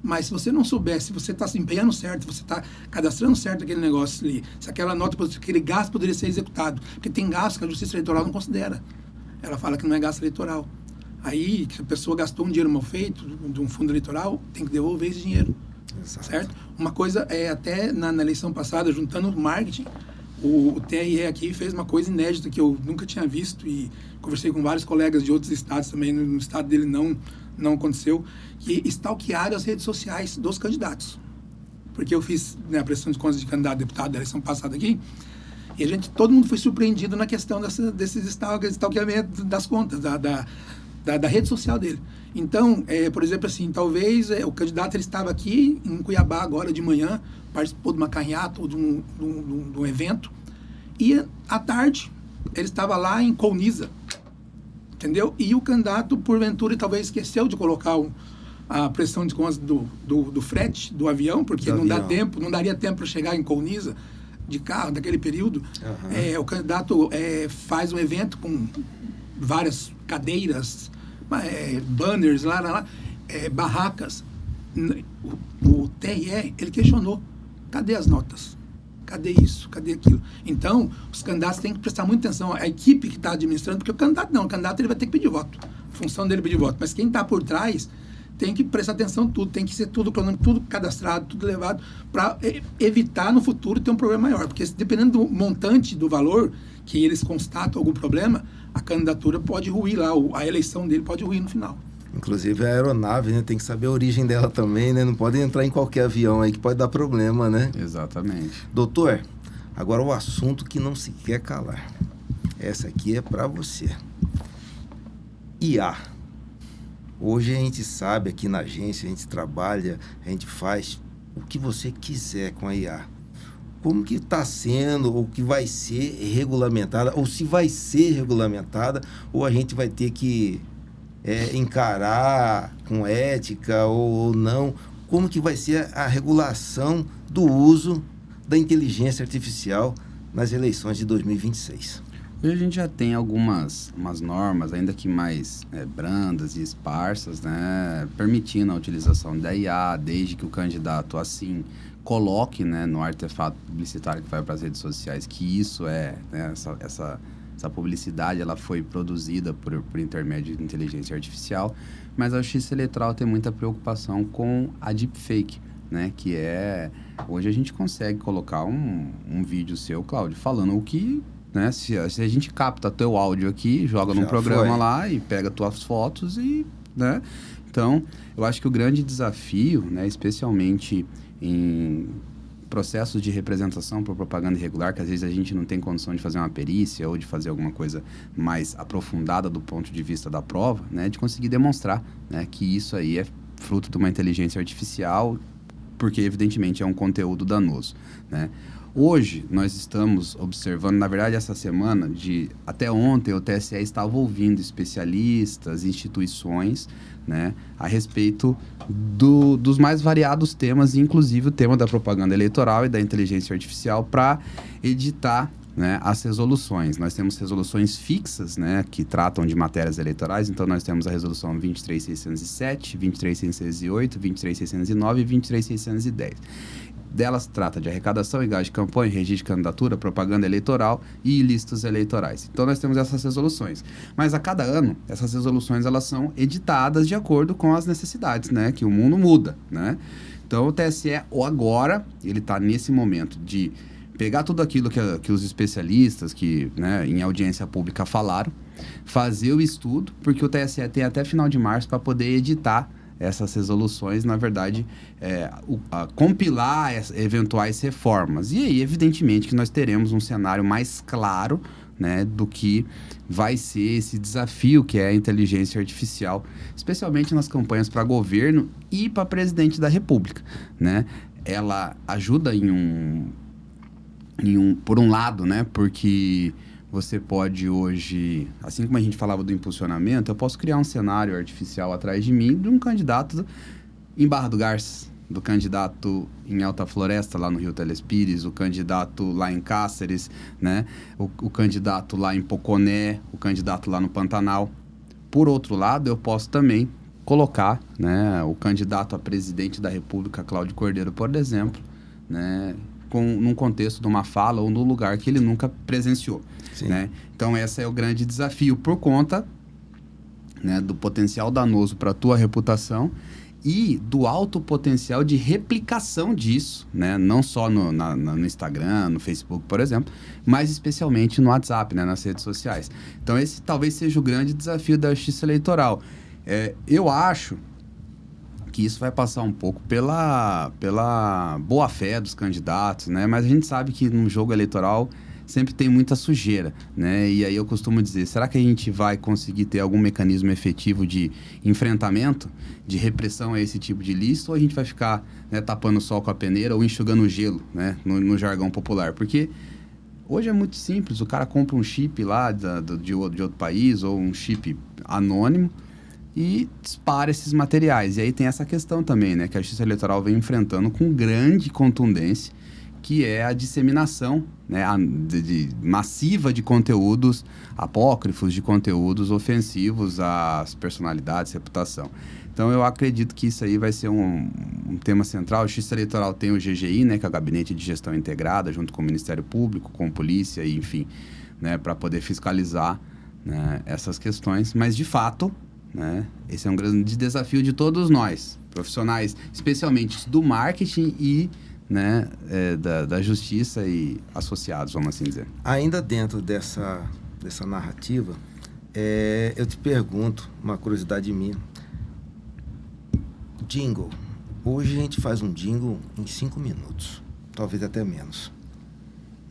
Mas se você não souber, se você está se empenhando certo, você está cadastrando certo aquele negócio ali, se aquela nota, aquele gasto poderia ser executado, porque tem gasto que a Justiça Eleitoral não considera. Ela fala que não é gasto eleitoral. Aí, se a pessoa gastou um dinheiro mal feito de um fundo eleitoral, tem que devolver esse dinheiro. Exato. Certo? Uma coisa é até na eleição passada, juntando o marketing, o TRE aqui fez uma coisa inédita que eu nunca tinha visto e conversei com vários colegas de outros estados também, no estado dele não aconteceu, que stalkearam as redes sociais dos candidatos. Porque eu fiz, né, a prestação de contas de candidato a deputado da eleição passada aqui, e todo mundo foi surpreendido na questão desses stalkeamentos das contas, da rede social dele. Então, por exemplo, assim, talvez o candidato ele estava aqui em Cuiabá agora de manhã, participou de uma carreata ou de um evento, e à tarde ele estava lá em Colniza, entendeu? E o candidato, porventura, talvez esqueceu de colocar a prestação de contas do frete do avião, porque não daria tempo para chegar em Colniza de carro, naquele período. Uhum. O candidato faz um evento com várias cadeiras, banners, barracas. O TRE, ele questionou, cadê as notas? Cadê isso? Cadê aquilo? Então, os candidatos têm que prestar muita atenção, a equipe que está administrando, porque o candidato ele vai ter que pedir voto. A função dele é pedir voto. Mas quem está por trás tem que prestar atenção em tudo, tem que ser tudo cadastrado, tudo levado, para evitar no futuro ter um problema maior. Porque dependendo do montante, do valor que eles constatam algum problema, a candidatura pode ruir lá, a eleição dele pode ruir no final. Inclusive a aeronave, né? Tem que saber a origem dela também, né? Não pode entrar em qualquer avião aí que pode dar problema, né? Exatamente. Doutor, agora o assunto que não se quer calar. Essa aqui é para você. IA. Hoje a gente sabe, aqui na agência, a gente trabalha, a gente faz o que você quiser com a IA. Como que está sendo, ou que vai ser regulamentada, ou se vai ser regulamentada, ou a gente vai ter que encarar com ética ou não? Como que vai ser a regulação do uso da inteligência artificial nas eleições de 2026? Hoje a gente já tem umas normas, ainda que mais brandas e esparsas, né, permitindo a utilização da IA, desde que o candidato, assim, coloque, né, no artefato publicitário que vai para as redes sociais, que isso essa publicidade ela foi produzida por intermédio de inteligência artificial, mas a Justiça Eleitoral tem muita preocupação com a deepfake, né, que hoje a gente consegue colocar um vídeo seu, Cláudio, falando o que... Né? Se a gente capta teu áudio aqui, joga num programa lá e pega tuas fotos e, né? Então, eu acho que o grande desafio, né, especialmente em processos de representação por propaganda irregular, que às vezes a gente não tem condição de fazer uma perícia ou de fazer alguma coisa mais aprofundada do ponto de vista da prova, né, de conseguir demonstrar, né, que isso aí é fruto de uma inteligência artificial, porque evidentemente é um conteúdo danoso, né? Hoje, nós estamos observando, na verdade, essa semana, até ontem, o TSE estava ouvindo especialistas, instituições, né, a respeito dos mais variados temas, inclusive o tema da propaganda eleitoral e da inteligência artificial, para editar, né, as resoluções. Nós temos resoluções fixas, né, que tratam de matérias eleitorais. Então, nós temos a resolução 23.607, 23.608, 23.609 e 23.610. Delas trata de arrecadação e gasto de campanha, registro de candidatura, propaganda eleitoral e listas eleitorais. Então, nós temos essas resoluções. Mas, a cada ano, essas resoluções elas são editadas de acordo com as necessidades, né? Que o mundo muda, né? Então, o TSE, agora, ele está nesse momento de pegar tudo aquilo que os especialistas, que, né, em audiência pública falaram, fazer o estudo, porque o TSE tem até final de março para poder editar essas resoluções, na verdade, compilar eventuais reformas. E aí, evidentemente, que nós teremos um cenário mais claro, né, do que vai ser esse desafio que é a inteligência artificial, especialmente nas campanhas para governo e para presidente da República, né? Ela ajuda por um lado, né, porque você pode hoje, assim como a gente falava do impulsionamento, eu posso criar um cenário artificial atrás de mim de um candidato em Barra do Garças, do candidato em Alta Floresta, lá no Rio Telespires, o candidato lá em Cáceres, né? O candidato lá em Poconé, o candidato lá no Pantanal. Por outro lado, eu posso também colocar, né, o candidato a presidente da República, Cláudio Cordeiro, por exemplo, né, num contexto de uma fala ou num lugar que ele nunca presenciou. Né? Então, esse é o grande desafio por conta, né, do potencial danoso para a tua reputação e do alto potencial de replicação disso, né? Não só no Instagram, no Facebook, por exemplo, mas especialmente no WhatsApp, né, nas redes sociais. Então, esse talvez seja o grande desafio da justiça eleitoral. Eu acho que isso vai passar um pouco pela boa-fé dos candidatos, né? Mas a gente sabe que no jogo eleitoral sempre tem muita sujeira, né? E aí eu costumo dizer, será que a gente vai conseguir ter algum mecanismo efetivo de enfrentamento, de repressão a esse tipo de lista, ou a gente vai ficar, né, tapando o sol com a peneira ou enxugando o gelo, né, no jargão popular? Porque hoje é muito simples, o cara compra um chip lá de outro país ou um chip anônimo e dispara esses materiais. E aí tem essa questão também, né, que a Justiça Eleitoral vem enfrentando com grande contundência, que é a disseminação, né, massiva de conteúdos apócrifos, de conteúdos ofensivos às personalidades, reputação. Então, eu acredito que isso aí vai ser um tema central. A Justiça Eleitoral tem o GGI, né, que é o Gabinete de Gestão Integrada, junto com o Ministério Público, com a polícia, e, enfim, né, para poder fiscalizar, né, essas questões. Mas, de fato, né, esse é um grande desafio de todos nós, profissionais, especialmente do marketing e, né, da justiça e associados, vamos assim dizer. Ainda dentro dessa narrativa, eu te pergunto, uma curiosidade minha. Jingle. Hoje a gente faz um jingle em 5 minutos, talvez até menos.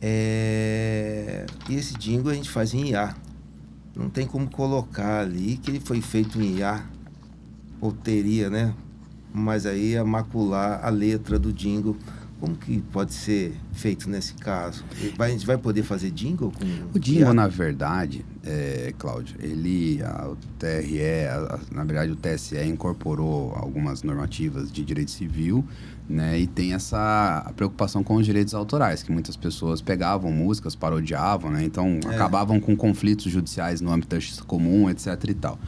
E esse jingle a gente faz em IA. Não tem como colocar ali que ele foi feito em IA, ou teria, né? Mas aí é macular a letra do jingle. Como que pode ser feito nesse caso? A gente vai poder fazer jingle com o jingle, na verdade, Cláudio, o TRE, na verdade o TSE incorporou algumas normativas de direito civil, né, e tem a preocupação com os direitos autorais, que muitas pessoas pegavam músicas, parodiavam, né, então acabavam com conflitos judiciais no âmbito da justiça comum, etc. e tal.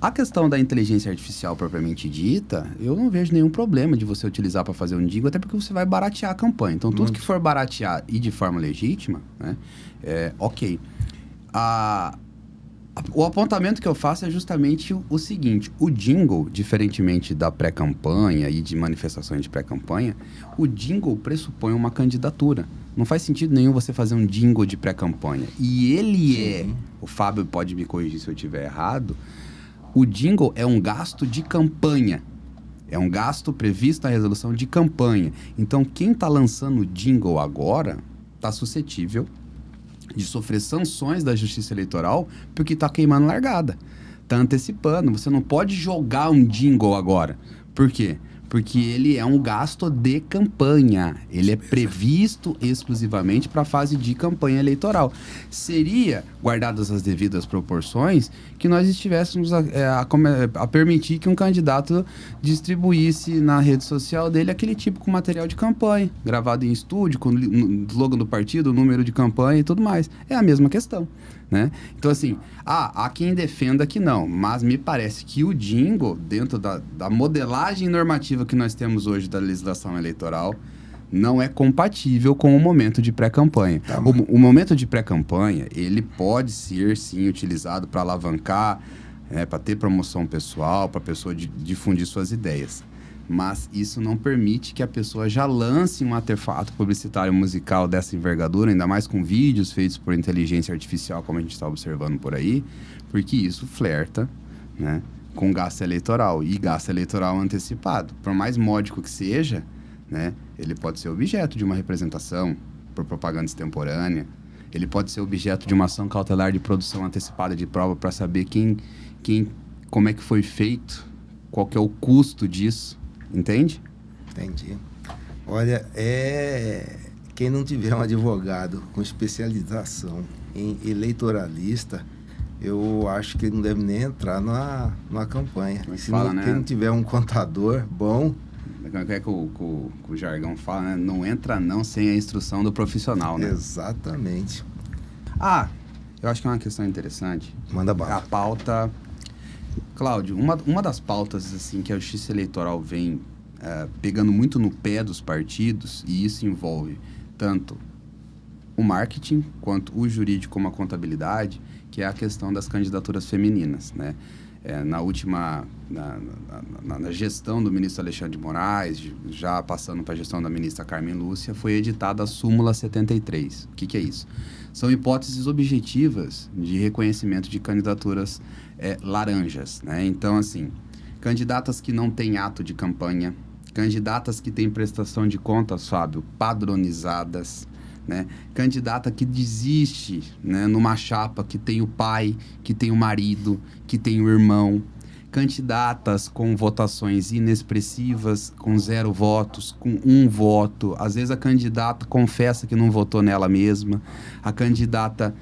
A questão da inteligência artificial propriamente dita, eu não vejo nenhum problema de você utilizar para fazer um jingle, até porque você vai baratear a campanha. Então, tudo que for baratear e de forma legítima, né, ok. O apontamento que eu faço é justamente o seguinte: o jingle, diferentemente da pré-campanha e de manifestações de pré-campanha, o jingle pressupõe uma candidatura. Não faz sentido nenhum você fazer um jingle de pré-campanha. E ele o Fábio pode me corrigir se eu estiver errado, o jingle é um gasto de campanha. É um gasto previsto na resolução de campanha. Então, quem está lançando o jingle agora está suscetível de sofrer sanções da Justiça Eleitoral porque está queimando largada. Está antecipando. Você não pode jogar um jingle agora. Por quê? Porque ele é um gasto de campanha. Ele é previsto exclusivamente para a fase de campanha eleitoral. Seria, guardadas as devidas proporções, que nós estivéssemos a permitir que um candidato distribuísse na rede social dele aquele tipo de material de campanha, gravado em estúdio, com o slogan do partido, o número de campanha e tudo mais. É a mesma questão, né? Então, assim, há quem defenda que não, mas me parece que o jingle, dentro da modelagem normativa que nós temos hoje da legislação eleitoral, não é compatível com o momento de pré-campanha. Tá, o momento de pré-campanha, ele pode ser, sim, utilizado para alavancar, para ter promoção pessoal, para a pessoa difundir suas ideias. Mas isso não permite que a pessoa já lance um artefato publicitário musical dessa envergadura, ainda mais com vídeos feitos por inteligência artificial, como a gente está observando por aí, porque isso flerta, né, com gasto eleitoral, e gasto eleitoral antecipado. Por mais módico que seja, né, ele pode ser objeto de uma representação por propaganda extemporânea, ele pode ser objeto de uma ação cautelar de produção antecipada de prova para saber como é que foi feito, qual que é o custo disso. Entende? Entendi. Olha, quem não tiver um advogado com especialização em eleitoralista, eu acho que ele não deve nem entrar numa campanha. Se quem não tiver um contador bom... É que o jargão fala, né? Não entra não sem a instrução do profissional, né? Exatamente. Eu acho que é uma questão interessante. Manda bala. A pauta... Cláudio, uma das pautas assim, que a Justiça Eleitoral vem pegando muito no pé dos partidos, e isso envolve tanto o marketing quanto o jurídico como a contabilidade, que é a questão das candidaturas femininas, né? Na gestão do ministro Alexandre de Moraes, já passando para a gestão da ministra Carmen Lúcia, foi editada a súmula 73. O que é isso? São hipóteses objetivas de reconhecimento de candidaturas laranjas, né? Então, assim, candidatas que não têm ato de campanha, candidatas que têm prestação de contas, Fábio, padronizadas, né? Candidata que desiste, né, numa chapa que tem o pai, que tem o marido, que tem o irmão. Candidatas com votações inexpressivas, com 0 votos, com 1 voto. Às vezes a candidata confessa que não votou nela mesma. A candidata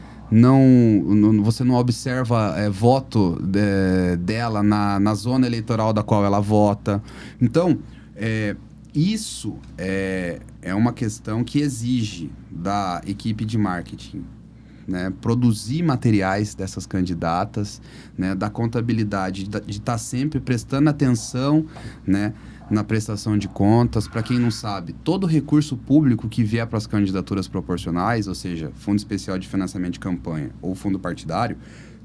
você não observa voto dela na zona eleitoral da qual ela vota. Então, isso é uma questão que exige da equipe de marketing, né, produzir materiais dessas candidatas, né, da contabilidade, de estar sempre prestando atenção, né, na prestação de contas. Para quem não sabe, todo recurso público que vier para as candidaturas proporcionais, ou seja, Fundo Especial de Financiamento de Campanha ou Fundo Partidário,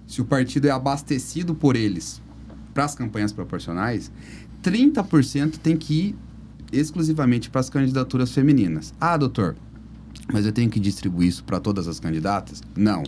se o partido é abastecido por eles para as campanhas proporcionais, 30% tem que ir exclusivamente para as candidaturas femininas. Doutor, mas eu tenho que distribuir isso para todas as candidatas? Não.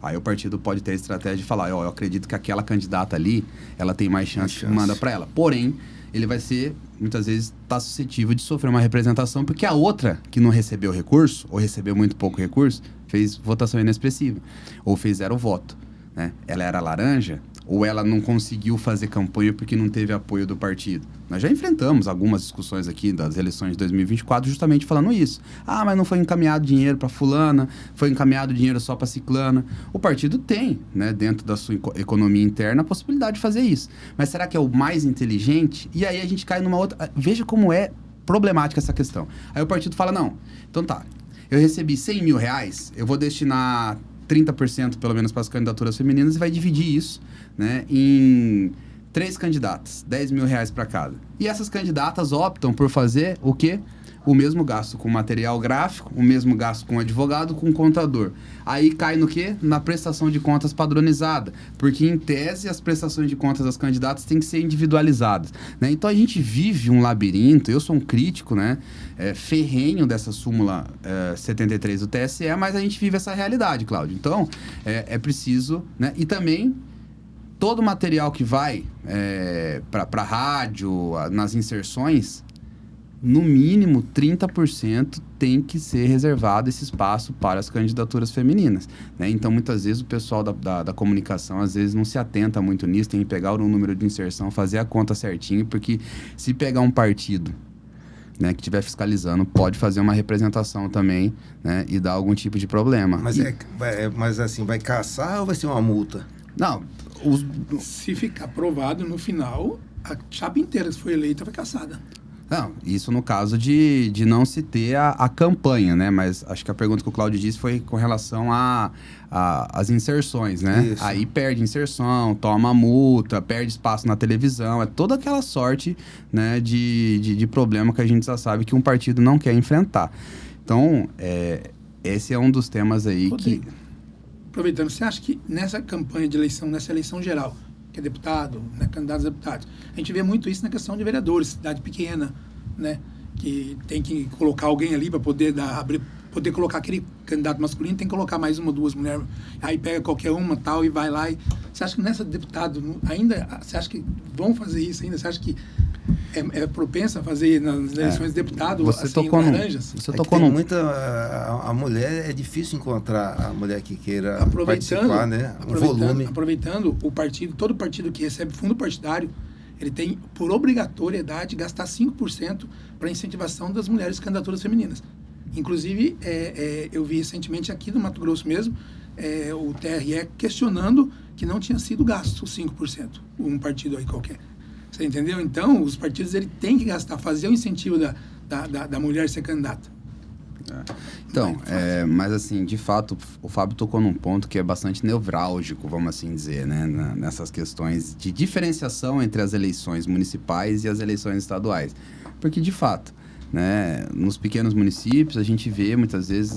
Aí o partido pode ter a estratégia de falar, eu acredito que aquela candidata ali, ela tem mais chance, manda para ela. Porém, ele vai ser, muitas vezes, suscetível de sofrer uma representação, porque a outra que não recebeu recurso, ou recebeu muito pouco recurso, fez votação inexpressiva, ou fez 0 voto, né? Ela era laranja, ou ela não conseguiu fazer campanha porque não teve apoio do partido. Nós já enfrentamos algumas discussões aqui das eleições de 2024 justamente falando isso. Mas não foi encaminhado dinheiro para fulana, foi encaminhado dinheiro só para ciclana. O partido tem, né, dentro da sua economia interna, a possibilidade de fazer isso. Mas será que é o mais inteligente? E aí a gente cai numa outra... Veja como é problemática essa questão. Aí o partido fala, não, então tá, eu recebi 100 mil reais, eu vou destinar 30% pelo menos para as candidaturas femininas e vai dividir isso, né, em 3 candidatas, 10 mil reais para cada. E essas candidatas optam por fazer o quê? O mesmo gasto com material gráfico, o mesmo gasto com advogado, com contador. Aí cai no quê? Na prestação de contas padronizada. Porque, em tese, as prestações de contas das candidatas têm que ser individualizadas, né? Então, a gente vive um labirinto. Eu sou um crítico, né, ferrenho dessa súmula 73 do TSE, mas a gente vive essa realidade, Cláudio. Então, é preciso, né? E também... todo o material que vai para rádio, nas inserções, no mínimo 30% tem que ser reservado esse espaço para as candidaturas femininas, né? Então, muitas vezes, o pessoal da comunicação, às vezes, não se atenta muito nisso, tem que pegar o número de inserção, fazer a conta certinho, porque se pegar um partido, né, que estiver fiscalizando, pode fazer uma representação também, né, e dar algum tipo de problema. Mas assim, vai caçar ou vai ser uma multa? Não, Se ficar aprovado, no final, a chapa inteira que foi eleita vai caçada. Não, isso no caso de não se ter a campanha, né? Mas acho que a pergunta que o Cláudio disse foi com relação às inserções, né? Isso. Aí perde inserção, toma multa, perde espaço na televisão, é toda aquela sorte, né, de problema que a gente já sabe que um partido não quer enfrentar. Então, esse é um dos temas aí Rodrigo, que... aproveitando, você acha que nessa campanha de eleição, nessa eleição geral, que é deputado, né, candidatos a deputados, a gente vê muito isso na questão de vereadores, cidade pequena, né, que tem que colocar alguém ali para poder poder colocar aquele candidato masculino, tem que colocar mais uma ou duas mulheres, aí pega qualquer uma tal e vai lá. Você acha que nessa deputado ainda, você acha que vão fazer isso ainda? Você acha que é propensa a fazer nas eleições de deputado, você assim, tocou laranjas? Você É que tocou tem num... muita... A mulher, é difícil encontrar a mulher que queira participar, né? O volume. Aproveitando, todo partido que recebe fundo partidário, ele tem, por obrigatoriedade, gastar 5% para incentivação das mulheres candidaturas femininas. Inclusive, eu vi recentemente aqui no Mato Grosso mesmo, o TRE questionando que não tinha sido gasto 5%, um partido aí qualquer. Você entendeu? Então, os partidos ele têm que gastar, fazer o incentivo da mulher ser candidata. Então, mas assim, de fato, o Fábio tocou num ponto que é bastante nevrálgico, vamos assim dizer, né? Nessas questões de diferenciação entre as eleições municipais e as eleições estaduais. Porque, de fato, né, nos pequenos municípios, a gente vê muitas vezes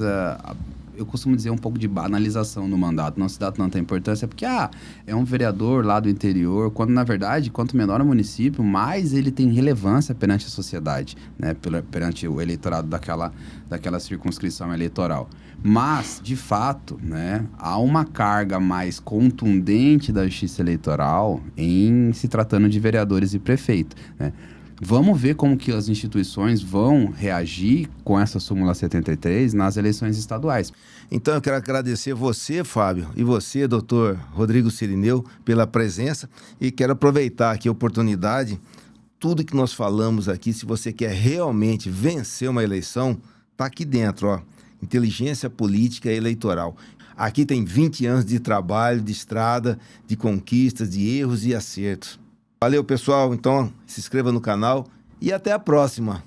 eu costumo dizer um pouco de banalização no mandato, não se dá tanta importância, porque é um vereador lá do interior, quando na verdade, quanto menor o município, mais ele tem relevância perante a sociedade, né, perante o eleitorado daquela circunscrição eleitoral. Mas, de fato, né, há uma carga mais contundente da justiça eleitoral em se tratando de vereadores e prefeito, né? Vamos ver como que as instituições vão reagir com essa súmula 73 nas eleições estaduais. Então, eu quero agradecer você, Fábio, e você, doutor Rodrigo Cirineu, pela presença. E quero aproveitar aqui a oportunidade. Tudo que nós falamos aqui, se você quer realmente vencer uma eleição, está aqui dentro, ó. Inteligência política e eleitoral. Aqui tem 20 anos de trabalho, de estrada, de conquistas, de erros e acertos. Valeu, pessoal. Então, se inscreva no canal e até a próxima.